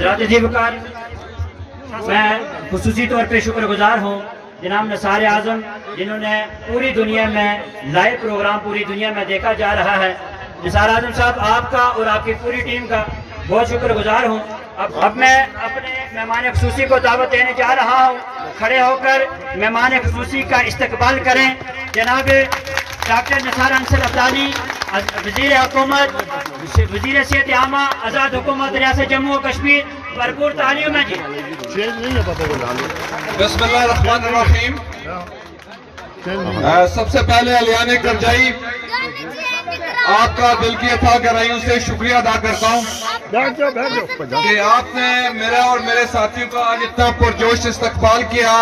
حضرات عزیز وقار، میں خصوصی طور پہ شکر گزار ہوں جناب نثار اعظم، جنہوں نے پوری دنیا میں لائیو پروگرام پوری دنیا میں دیکھا جا رہا ہے۔ نثار اعظم صاحب، آپ کا اور آپ کی پوری ٹیم کا بہت شکر گزار ہوں۔ اب میں اپنے مہمان خصوصی کو دعوت دینے جا رہا ہوں، کھڑے ہو کر مہمان خصوصی کا استقبال کریں۔ جناب ڈاکٹر نثار انصر عبدالی، وزیر حکومت، وزیر صحت عامہ، آزاد حکومت ریاست جموں و کشمیر، بھرپور تعلیم ہے جی۔ بسم اللہ الرحمن الرحیم۔ سب سے پہلے علیان کرجائی آپ کا دل کی اتھاہ گہرائیوں سے شکریہ ادا کرتا ہوں کہ آپ نے میرا اور میرے ساتھیوں کا آج اتنا پرجوش استقبال کیا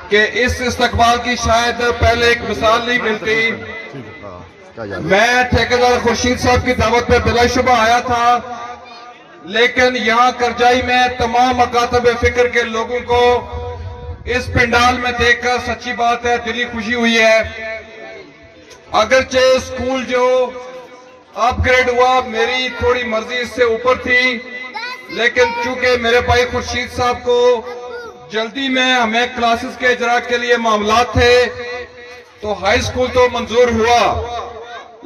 کہ اس استقبال کی شاید پہلے ایک مثال نہیں ملتی۔ میں ٹھیکیدار خورشید صاحب کی دعوت پہ بلا شبہ آیا تھا، لیکن یہاں کرجائی میں تمام مکاتب فکر کے لوگوں کو اس پنڈال میں دیکھ کر سچی بات ہے دلی خوشی ہوئی ہے۔ اگرچہ اسکول جو اپ گریڈ ہوا میری تھوڑی مرضی اس سے اوپر تھی، لیکن چونکہ میرے بھائی خورشید صاحب کو جلدی میں ہمیں کلاسز کے اجرا کے لیے معاملات تھے تو ہائی اسکول تو منظور ہوا،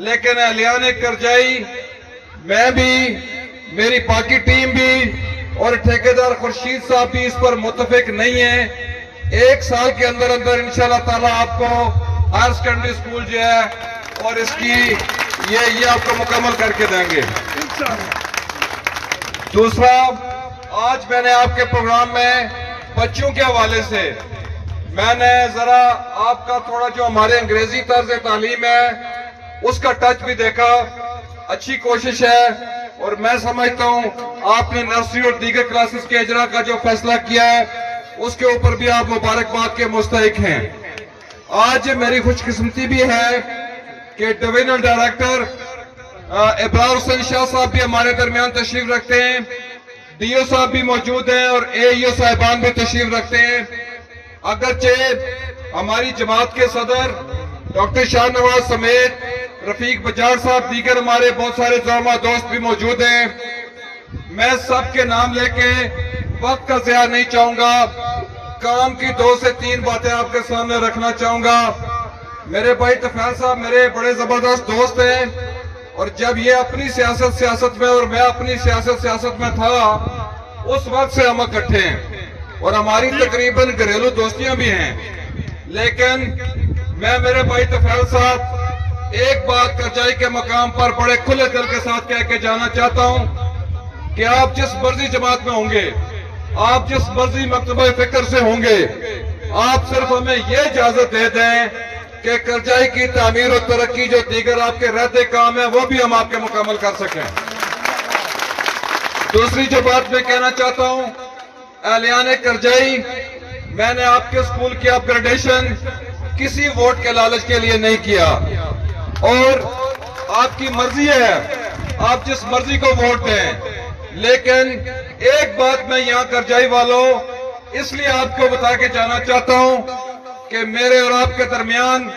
لیکن اہلیان کرجائی، میں بھی، میری باقی ٹیم بھی اور ٹھیکیدار خورشید صاحب بھی اس پر متفق نہیں ہیں۔ ایک سال کے اندر اندر انشاءاللہ تعالیٰ آپ کو ہائر سیکنڈری اسکول جو ہے اور اس کی یہ آپ کو مکمل کر کے دیں گے۔ دوسرا، آج میں نے آپ کے پروگرام میں بچوں کے حوالے سے میں نے ذرا آپ کا تھوڑا جو ہمارے انگریزی طرز تعلیم ہے اس کا ٹچ بھی دیکھا۔ اچھی کوشش ہے اور میں سمجھتا ہوں آپ نے نرسری اور دیگر کلاسز کے اجرا کا جو فیصلہ کیا ہے اس کے اوپر بھی آپ مبارکباد کے مستحق ہیں۔ آج میری خوش قسمتی بھی ہے کہ ڈویژنل ڈائریکٹر ابرار حسین شاہ صاحب بھی ہمارے درمیان تشریف رکھتے ہیں، ڈی او صاحب بھی موجود ہیں اور اے ای او صاحبان بھی تشریف رکھتے ہیں۔ اگرچہ ہماری جماعت کے صدر ڈاکٹر شاہ نواز سمیت رفیق بجار صاحب، دیگر ہمارے بہت سارے زعما دوست بھی موجود ہیں، میں سب کے نام لے کے وقت کا ضیاع نہیں چاہوں گا، کام کی 2 سے 3 باتیں آپ کے سامنے رکھنا چاہوں گا۔ میرے بھائی طفیل صاحب میرے بڑے زبردست دوست ہیں، اور جب یہ اپنی سیاست میں اور میں اپنی سیاست میں تھا اس وقت سے ہم اکٹھے ہیں اور ہماری تقریباً گھریلو دوستیاں بھی ہیں، لیکن میں میرے بھائی طفیل صاحب ایک بات کرجائی کے مقام پر بڑے کھلے دل کے ساتھ کہہ کے جانا چاہتا ہوں کہ آپ جس مرضی جماعت میں ہوں گے، آپ جس مرضی مکتبہ فکر سے ہوں گے، آپ صرف ہمیں یہ اجازت دے دیں کہ کرجائی کی تعمیر و ترقی جو دیگر آپ کے رہتے کام ہیں وہ بھی ہم آپ کے مکمل کر سکیں۔ دوسری جو بات میں کہنا چاہتا ہوں، اہلیان کرجائی، میں نے آپ کے اسکول کی اپ گریڈیشن کسی ووٹ کے لالچ کے لیے نہیں کیا، اور آپ کی مرضی ہے آپ جس مرضی کو ووٹ دیں، لیکن ایک بات میں یہاں کرجائی والوں اس لیے آپ کو بتا کے جانا چاہتا ہوں کہ میرے اور آپ کے درمیان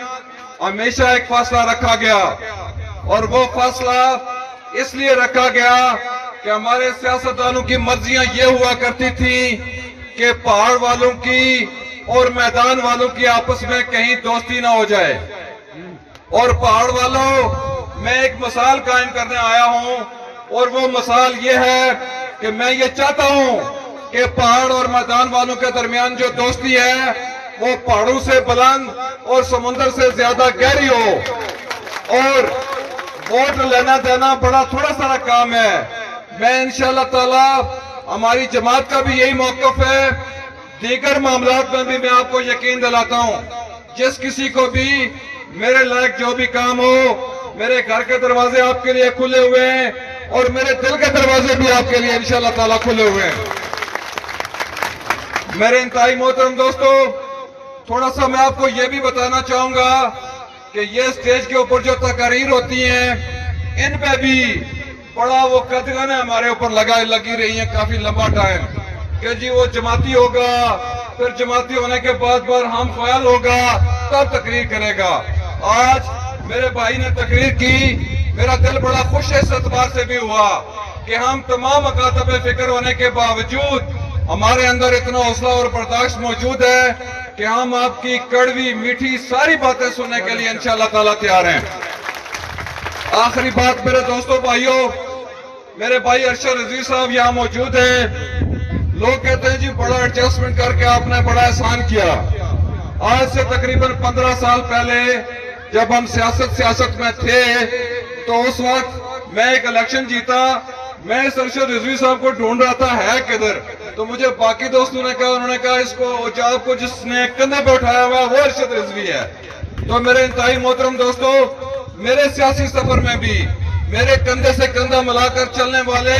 ہمیشہ ایک فاصلہ رکھا گیا، اور وہ فاصلہ اس لیے رکھا گیا کہ ہمارے سیاستدانوں کی مرضیاں یہ ہوا کرتی تھیں کہ پہاڑ والوں کی اور میدان والوں کی آپس میں کہیں دوستی نہ ہو جائے۔ اور پہاڑ والوں، میں ایک مثال قائم کرنے آیا ہوں، اور وہ مثال یہ ہے کہ میں یہ چاہتا ہوں کہ پہاڑ اور میدان والوں کے درمیان جو دوستی ہے وہ پہاڑوں سے بلند اور سمندر سے زیادہ گہری ہو، اور ووٹ لینا دینا بڑا تھوڑا سارا کام ہے۔ میں انشاءاللہ تعالی، ہماری جماعت کا بھی یہی موقف ہے، دیگر معاملات میں بھی میں آپ کو یقین دلاتا ہوں، جس کسی کو بھی میرے لائق جو بھی کام ہو، میرے گھر کے دروازے آپ کے لیے کھلے ہوئے ہیں اور میرے دل کے دروازے بھی آپ کے لیے انشاءاللہ تعالی کھلے ہوئے ہیں۔ میرے انتہائی محترم دوستو، تھوڑا سا میں آپ کو یہ بھی بتانا چاہوں گا کہ یہ سٹیج کے اوپر جو تقاریر ہوتی ہیں ان پہ بھی بڑا وہ قدغن ہے ہمارے اوپر لگی رہی ہیں کافی لمبا ٹائم کہ جی وہ جماعتی ہوگا، پھر جماعتی ہونے کے بعد ہم فعال ہوگا تب تقریر کرے گا۔ آج میرے بھائی نے تقریر کی، میرا دل بڑا خوش ہے اس اعتبار سے بھی ہوا کہ ہم تمام مکاتب فکر ہونے کے باوجود ہمارے اندر اتنا حوصلہ اور برداشت موجود ہے کہ ہم آپ کی کڑوی میٹھی ساری باتیں سننے کے لیے انشاءاللہ تعالیٰ تیار ہیں۔ آخری بات میرے دوستوں بھائیوں، میرے بھائی ارشد رضوی صاحب یہاں موجود ہیں۔ لوگ کہتے ہیں جی بڑا ایڈجسٹمنٹ کر کے آپ نے بڑا احسان کیا۔ آج سے تقریباً 15 سال پہلے جب ہم سیاست میں تھے تو اس وقت میں ایک الیکشن جیتا، میں اس ارشد رضوی صاحب کو ڈھونڈ رہا تھا ہے کدھر، تو مجھے باقی دوستوں نے کہا، انہوں نے کہا اس کو اجاب کو جس نے کندھے پہ اٹھایا ہوا وہ ارشد رضوی ہے۔ تو میرے انتہائی محترم دوستوں، میرے سیاسی سفر میں بھی میرے کندھے سے کندھا ملا کر چلنے والے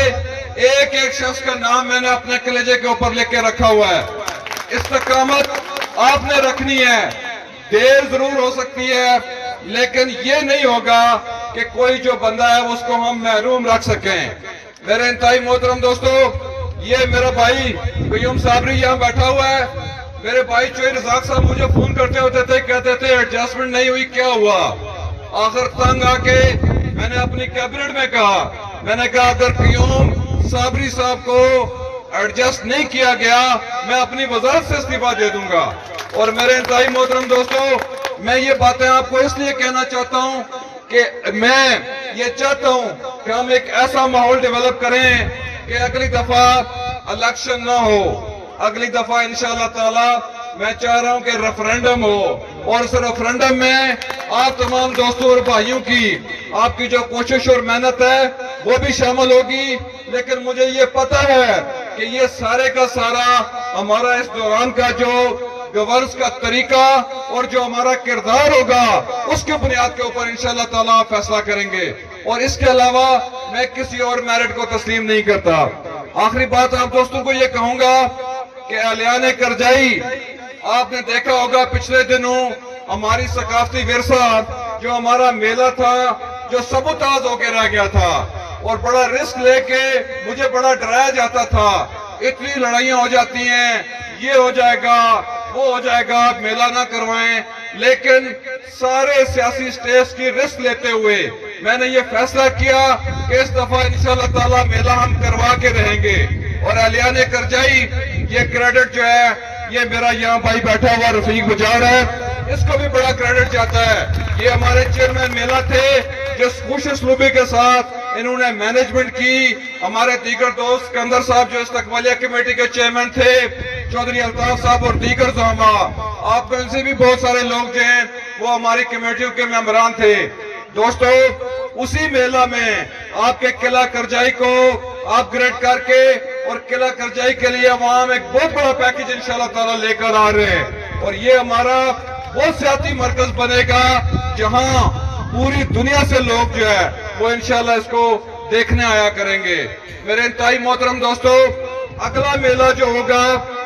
ایک ایک شخص کا نام میں نے اپنے کلیجے کے اوپر لکھ کے رکھا ہوا ہے۔ استقامت آپ نے رکھنی ہے، دیر ضرور ہو سکتی ہے لیکن یہ نہیں ہوگا کہ کوئی جو بندہ ہے اس کو ہم محروم رکھ سکیں۔ میرے انتہائی محترم دوستو، یہ میرا بھائی قیوم صابری یہاں بیٹھا ہوا ہے۔ میرے بھائی چوئی رزاق صاحب مجھے فون کرتے ہوتے تھے، کہتے تھے ایڈجسٹمنٹ نہیں ہوئی، کیا ہوا؟ آخر تنگ آ کے میں نے اپنی کیبنٹ میں کہا، میں نے کہا اگر قیوم صابری صاحب کو ایڈجسٹ نہیں کیا گیا میں اپنی وزارت سے استعفیٰ دے دوں گا۔ اور میرے انتہائی محترم دوستو، میں یہ باتیں آپ کو اس لیے کہنا چاہتا ہوں کہ میں یہ چاہتا ہوں کہ ہم ایک ایسا ماحول ڈیولپ کریں کہ اگلی دفعہ الیکشن نہ ہو، اگلی دفعہ انشاءاللہ تعالی میں چاہ رہا ہوں کہ ریفرینڈم ہو، اور اس ریفرینڈم میں آپ تمام دوستوں اور بھائیوں کی آپ کی جو کوشش اور محنت ہے وہ بھی شامل ہوگی۔ لیکن مجھے یہ پتہ ہے کہ یہ سارے کا سارا ہمارا اس دوران کا جو گورننس کا طریقہ اور جو ہمارا کردار ہوگا اس کے بنیاد کے اوپر انشاءاللہ تعالیٰ فیصلہ کریں گے، اور اس کے علاوہ میں کسی اور میرٹ کو تسلیم نہیں کرتا۔ آخری بات آپ دوستوں کو یہ کہوں گا کہ اہلیان کرجائی، آپ نے دیکھا ہوگا پچھلے دنوں ہماری ثقافتی ورثہ جو ہمارا میلہ تھا جو سبوتاز ہو کے رہ گیا تھا، اور بڑا رسک لے کے مجھے بڑا ڈرایا جاتا تھا، اتنی لڑائیاں ہو جاتی ہیں، یہ ہو جائے گا وہ ہو جائے گا، میلہ نہ کروائیں۔ لیکن سارے سیاسی سٹیجز کی رسک لیتے ہوئے میں نے یہ فیصلہ کیا کہ اس دفعہ انشاءاللہ تعالی میلہ ہم کروا کے رہیں گے۔ اور اہلیان کرجائی، یہ کریڈٹ جو ہے یہ میرا یہاں بھائی بیٹھا ہوا رفیق بجار ہے، اس کو بھی بڑا کریڈٹ جاتا ہے۔ یہ ہمارے چیئرمین میلہ تھے جس خوش اسلوبی کے ساتھ انہوں نے مینجمنٹ کی۔ ہمارے دیگر دوست اسکندر صاحب جو استقبالیہ کمیٹی کے چیئرمین تھے، چودھری الطاف صاحب اور دیگر زعماء، آپ میں ان سے بھی بہت سارے لوگ جو ہیں وہ ہماری کمیٹیوں کے ممبران تھے۔ دوستو، اسی میلہ میں آپ کے قلعہ کرجائی کو اپ گریڈ کر کے اور قلعہ کرجائی کے لیے وہاں ہم ایک بہت بڑا پیکیج انشاءاللہ تعالیٰ لے کر آ رہے ہیں، اور یہ ہمارا وہ سیاحتی مرکز بنے گا جہاں پوری دنیا سے لوگ جو ہے وہ انشاءاللہ اس کو دیکھنے آیا کریں گے۔ میرے انتہائی محترم دوستو، اگلا میلہ جو ہوگا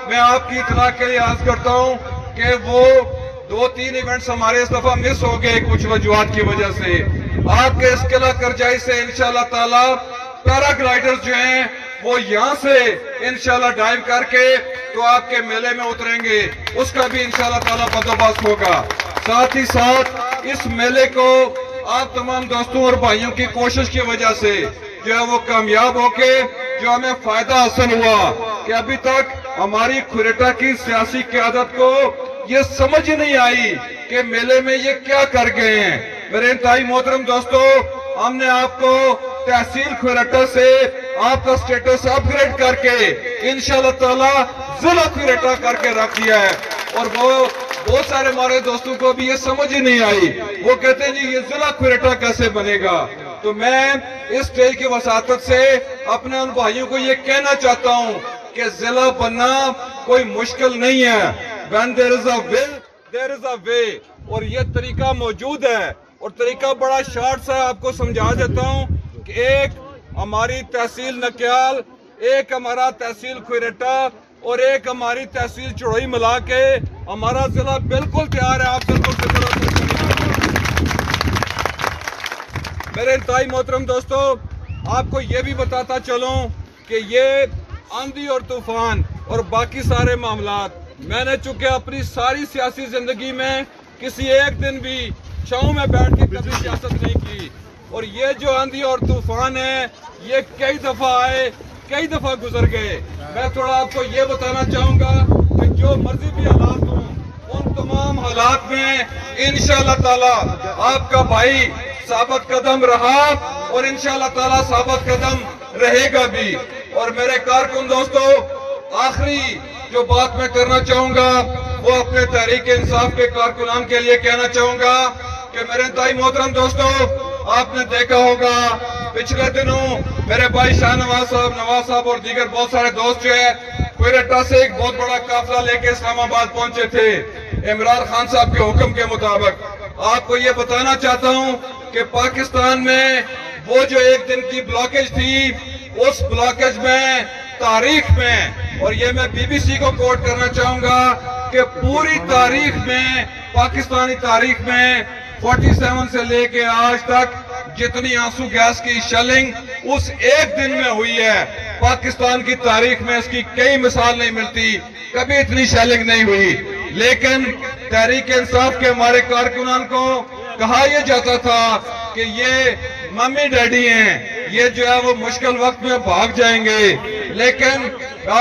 میں آپ کی اطلاع کے لیے عرض کرتا ہوں کہ وہ 2-3 ایونٹس ہمارے اس دفعہ مس ہو گئے کچھ وجوہات کی وجہ سے۔ آپ کے اس قلعہ کرجائی سے انشاءاللہ تعالی پیرا گلائیڈرز جو ہیں وہ یہاں سے انشاءاللہ ڈائیو کر کے تو آپ کے میلے میں اتریں گے، اس کا بھی انشاءاللہ تعالی بندوبست ہوگا۔ ساتھ ہی ساتھ اس میلے کو آپ تمام دوستوں اور بھائیوں کی کوشش کی وجہ سے جو ہے وہ کامیاب ہو کے جو ہمیں فائدہ حاصل ہوا کہ ابھی تک ہماری کھریٹا کی سیاسی قیادت کو یہ سمجھ نہیں آئی کہ میلے میں یہ کیا کر گئے ہیں۔ میرے انتہائی محترم دوستو، ہم نے آپ کو تحصیل کھریٹا سے آپ کا سٹیٹس اپ گریڈ کر کے انشاءاللہ تعالی ضلع کھریٹا کر کے رکھ دیا ہے، اور وہ بہت سارے ہمارے دوستوں کو بھی یہ سمجھ ہی نہیں آئی، وہ کہتے ہیں جی یہ ضلع کھریٹا کیسے بنے گا۔ تو میں اس سٹیج کی وساطت سے اپنے ان بھائیوں کو یہ کہنا چاہتا ہوں کہ ضلع بننا کوئی مشکل نہیں ہے۔ When there is a will, there is a way، اور یہ طریقہ موجود ہے، اور طریقہ بڑا شارٹ سا آپ کو سمجھا دیتا ہوں کہ ایک ہماری تحصیل نکیال، ایک ہمارا تحصیل کھریٹا اور ایک ہماری تحصیل چڑوئی ملا کے ہمارا ضلع بالکل تیار ہے۔ آپ بالکل فکر ہو سکتے ہیں۔ میرے انتہائی محترم دوستو، آپ کو یہ بھی بتاتا چلوں کہ یہ آندھی اور طوفان اور باقی سارے معاملات میں نے چونکہ اپنی ساری سیاسی زندگی میں کسی ایک دن بھی چھاؤں میں بیٹھ کے کبھی سیاست نہیں کی۔ اور یہ جو آندھی اور طوفان ہے یہ کئی دفعہ آئے, کئی دفعہ گزر گئے. میں تھوڑا آپ کو یہ بتانا چاہوں گا کہ جو مرضی بھی حالات ہوں ان تمام حالات میں انشاءاللہ تعالی آپ کا بھائی ثابت قدم رہا اور انشاءاللہ تعالی ثابت قدم رہے گا بھی. اور میرے کارکن دوستو, آخری جو بات میں کرنا چاہوں گا وہ اپنے تحریک انصاف کے کارکنان کے لیے کہنا چاہوں گا کہ میرے انتہائی محترم دوستو, آپ نے دیکھا ہوگا پچھلے دنوں میرے بھائی شاہ نواز صاحب اور دیگر بہت سارے دوست جو ہے کوئٹہ سے ایک بہت بڑا قافلہ لے کے اسلام آباد پہنچے تھے عمران خان صاحب کے حکم کے مطابق. آپ کو یہ بتانا چاہتا ہوں کہ پاکستان میں وہ جو ایک دن کی بلاکیج تھی, اس بلاکیج میں تاریخ میں, اور یہ میں بی بی سی کو کوٹ کرنا چاہوں گا کہ پوری تاریخ میں, پاکستانی تاریخ میں 47 سے لے کے آج تک جتنی آنسو گیس کی شیلنگ اس ایک دن میں ہوئی ہے, پاکستان کی تاریخ میں اس کی کئی مثال نہیں ملتی, کبھی اتنی شیلنگ نہیں ہوئی. لیکن تحریک انصاف کے ہمارے کارکنان کو کہا یہ جاتا تھا کہ یہ ممی ڈیڈی ہیں, یہ جو ہے وہ مشکل وقت میں بھاگ جائیں گے. لیکن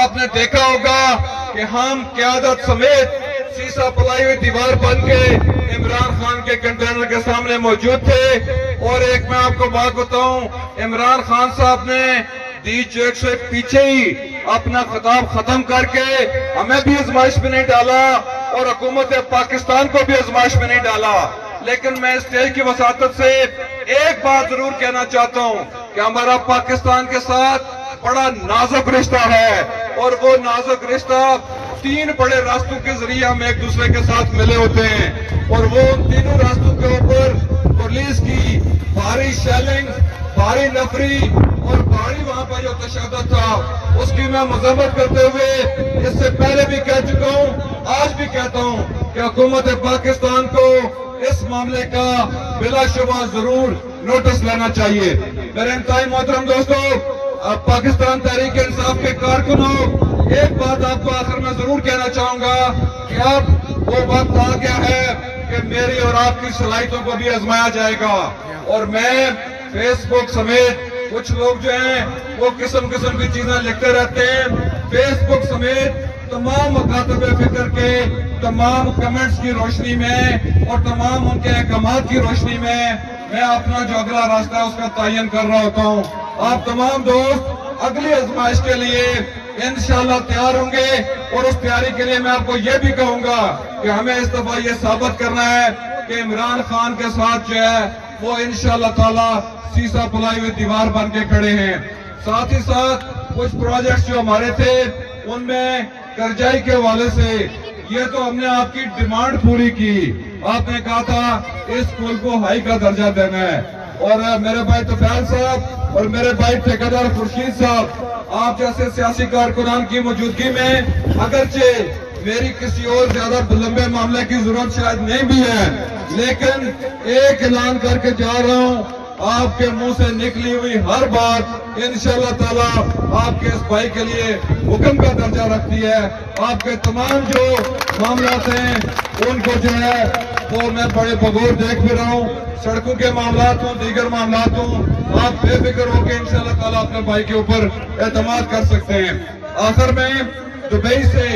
آپ نے دیکھا ہوگا کہ ہم قیادت سمیت سیسا پلائی ہوئی دیوار بن کے عمران خان کے کنٹینر کے سامنے موجود تھے. اور ایک میں آپ کو بات بتاؤں, عمران خان صاحب نے چیک سے پیچھے ہی اپنا خطاب ختم کر کے ہمیں بھی آزمائش میں نہیں ڈالا اور حکومت پاکستان کو بھی آزمائش میں نہیں ڈالا. لیکن میں اسٹیج کی وساطت سے ایک بات ضرور کہنا چاہتا ہوں کہ ہمارا پاکستان کے ساتھ بڑا نازک رشتہ ہے, اور وہ نازک رشتہ 3 بڑے راستوں کے ذریعے ہم ایک دوسرے کے ساتھ ملے ہوتے ہیں. اور وہ ان تینوں راستوں کے اوپر پولیس کی بھاری شیلنگ, بھاری نفری اور بھاری وہاں پر جو تشدد تھا اس کی میں مذمت کرتے ہوئے اس سے پہلے بھی کہہ چکا ہوں, آج بھی کہتا ہوں کہ حکومت پاکستان کو اس معاملے کا بلا شبہ ضرور نوٹس لینا چاہیے. میرے انتہائی محترم دوستو, پاکستان تحریک انصاف کے کارکنوں, ایک بات آپ کو آخر میں ضرور کہنا چاہوں گا کہ اب وہ وقت آ گیا ہے کہ میری اور آپ کی صلاحیتوں کو بھی آزمایا جائے گا. اور میں فیس بک سمیت کچھ لوگ جو ہیں وہ قسم قسم کی چیزیں لکھتے رہتے ہیں, فیس بک سمیت تمام مکاتب فکر کے تمام کمنٹس کی روشنی میں اور تمام ان کے احکامات کی روشنی میں اپنا جو اگلا راستہ ہے اس کا تعین کر رہا ہوتا ہوں. آپ تمام دوست اگلی آزمائش کے لیے انشاءاللہ تیار ہوں گے, اور اس تیاری کے لیے میں آپ کو یہ بھی کہوں گا کہ ہمیں اس دفعہ یہ ثابت کرنا ہے کہ عمران خان کے ساتھ جو ہے وہ انشاءاللہ تعالی سیسا پلائی ہوئی دیوار بن کے کھڑے ہیں. ساتھ ہی ساتھ کچھ پروجیکٹس جو ہمارے تھے ان میں کرجائی کے حوالے سے یہ تو ہم نے آپ کی ڈیمانڈ پوری کی. آپ نے کہا تھا اس اسکول کو ہائی کا درجہ دینا ہے, اور میرے بھائی طفیل صاحب اور میرے بھائی ٹھیکیدار خورشید صاحب, آپ جیسے سیاسی کارکنان کی موجودگی میں اگرچہ میری کسی اور زیادہ لمبے معاملے کی ضرورت شاید نہیں بھی ہے, لیکن ایک اعلان کر کے جا رہا ہوں, آپ کے منہ سے نکلی ہوئی ہر بات انشاءاللہ تعالی آپ کے اس بھائی کے لیے حکم کا درجہ رکھتی ہے. آپ کے تمام جو معاملات ہیں ان کو جو ہے وہ میں بڑے بغور دیکھ بھی رہا ہوں, سڑکوں کے معاملات ہوں, دیگر معاملات ہوں, آپ بے فکر ہو کے انشاءاللہ تعالی اپنے بھائی کے اوپر اعتماد کر سکتے ہیں. آخر میں دبئی سے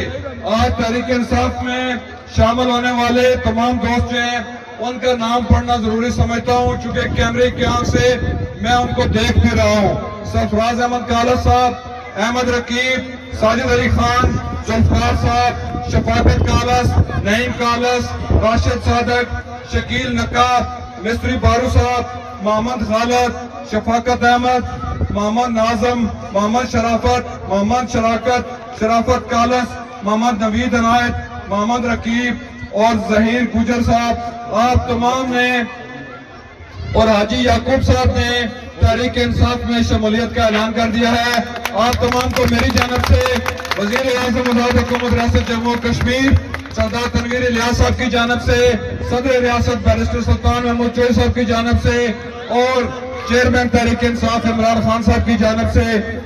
آج تحریک انصاف میں شامل ہونے والے تمام دوست جو ہیں ان کا نام پڑھنا ضروری سمجھتا ہوں, چونکہ کیمرے کی آنکھ سے میں ان کو دیکھ بھی رہا ہوں. سرفراز احمد کالس صاحب, احمد رقیب, ساجد علی خان, ذوالفقار صاحب, شفاقت کالس, نعیم کالس, راشد صادق, شکیل نقاب, مستری بارو صاحب, محمد خالد, شفاقت احمد, محمد ناظم, محمد شرافت, محمد شراکت, شرافت کالس, محمد نوید عنایت, محمد رقیب اور ظہیر گجر صاحب, آپ تمام نے اور حاجی یعقوب صاحب نے تحریک انصاف میں شمولیت کا اعلان کر دیا ہے. آپ تمام کو میری جانب سے وزیر اعظم وزارت حکومت ریاست جموں و کشمیر سردار تنویر الیاس صاحب کی جانب سے, صدر ریاست بیرسٹر سلطان محمود چوہی صاحب کی جانب سے اور چیئرمین تحریک انصاف عمران خان صاحب کی جانب سے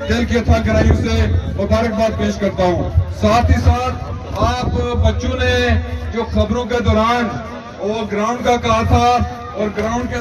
دل کی اتھا گہرائیوں سے مبارکباد پیش کرتا ہوں. ساتھ ہی ساتھ آپ بچوں نے جو خبروں کے دوران وہ گراؤنڈ کا کہا تھا, اور گراؤنڈ کے